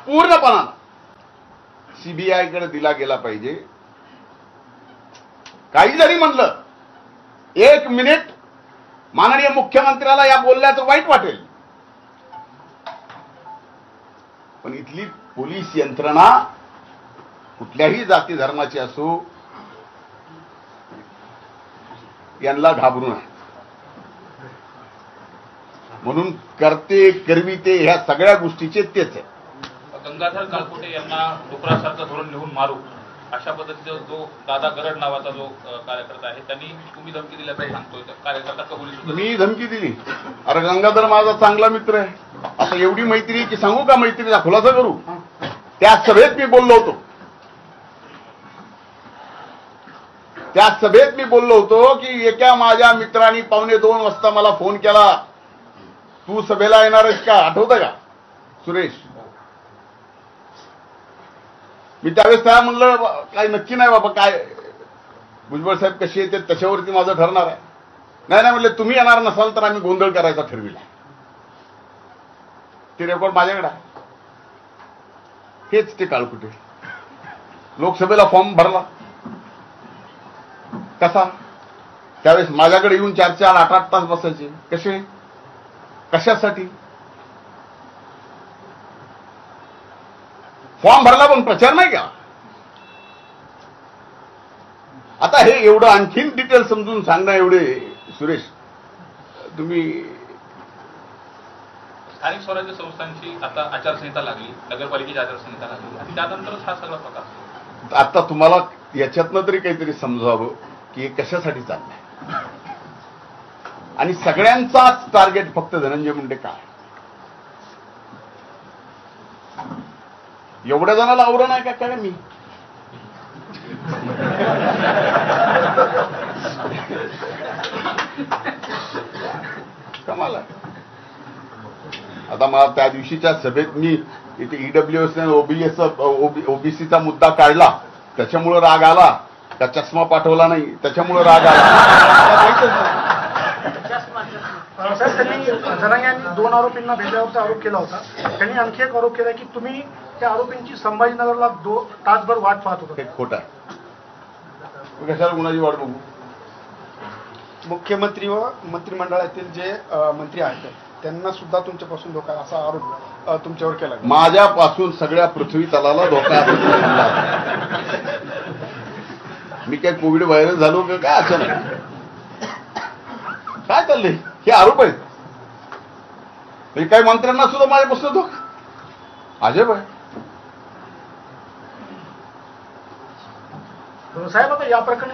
पूर्णपणानं सीबीआयकडे दिला गेला पाहिजे. काही जरी म्हणलं, 1 मिनिट माननीय मुख्यमंत्र्याला या बोलण्याचं वाईट वाटेल, पण इथली पोलीस यंत्रणा कुठल्याही जाती धर्माची असो, यांना घाबरून आहे. म्हणून करते करविते ह्या सगळ्या गोष्टीचे तेच आहे. गंगाधर काळकुटे यांना डुकरासारखं धरून नेऊन मारू, अशा पद्धतीचा जो दादा गरड नावाचा जो कार्यकर्ता आहे, त्यांनी तुम्ही धमकी दिल्याचं सांगतोय. कार्यकर्ता कबुली सुद्धा मी धमकी दिली? अरे गंगाधर माझा चांगला मित्र आहे. आता एवढी मैत्री की सांगू का, मैत्रीचा खुलासा करू? त्या सभेत मी बोललो होतो, त्या सभेत मी बोललो होतो की एका माझ्या मित्रांनी 1:45 वाजता मला फोन केला, तू सभेला येणार आहेस का? आठवतं का सुरेश? मी त्यावेळेस त्या म्हणलं काय नक्की नाही बाबा, काय भुजबळ साहेब कशी येते त्याच्यावरती माझं ठरणार आहे. नाही नाही म्हणले, तुम्ही येणार नसाल तर आम्ही गोंधळ करायचा ठरविला. ते रेकॉर्ड माझ्याकडे आहे. हेच ते काळकुटे लोकसभेला फॉर्म भरला कसा, त्यावेळेस माझ्याकडे येऊन 4-4, 8-8 तास बसायचे. कसे, कशासाठी? फॉर्म भरला पण प्रचार नाही का? आता हे एवढं आणखीन डिटेल समजून सांगणं एवढे सुरेश, तुम्ही स्थानिक स्वराज्य संस्थांची आता आचारसंहिता लागली, नगरपालिकेची आचारसंहिता लागली आणि त्यानंतरच हा सगळा प्रकार. आता तुम्हाला याच्यातनं तरी काहीतरी समजावं की हे कशासाठी चाललंय, आणि सगळ्यांचाच टार्गेट फक्त धनंजय मुंडे काय? एवढ्या जणाला आवरण आहे का काय? मी कमाल आहे. आता मला त्या दिवशीच्या सभेत मी इथे ईडब्ल्यूएस ओबीसीचा मुद्दा काढला, त्याच्यामुळे राग आला. त्या चष्मा पाठवला नाही त्याच्यामुळे राग आला. साहेब, त्यांनी जरांगे यांनी 2 आरोपींना भेटल्यावरचा आरोप केला होता. त्यांनी आणखी एक आरोप केला की तुम्ही त्या आरोपींची संभाजीनगरला 2 तासभर वाट पाहत होता. हे खोटं आहे. कशाला गुन्ह्याची वाट बघू? मुख्यमंत्री व मंत्रिमंडळातील जे मंत्री आहेत त्यांना सुद्धा तुमच्यापासून धोका, असा आरोप तुमच्यावर केला. माझ्यापासून सगळ्या पृथ्वी तलाला धोका आहे. मी काय कोविड व्हायरस झालो का काय? असं नाही. काय चाललंय? हे आरोप आहेत. काही मंत्र्यांना सुद्धा माझ्यापासून धोका. अजब आहे. साहेब, आता या प्रकरणी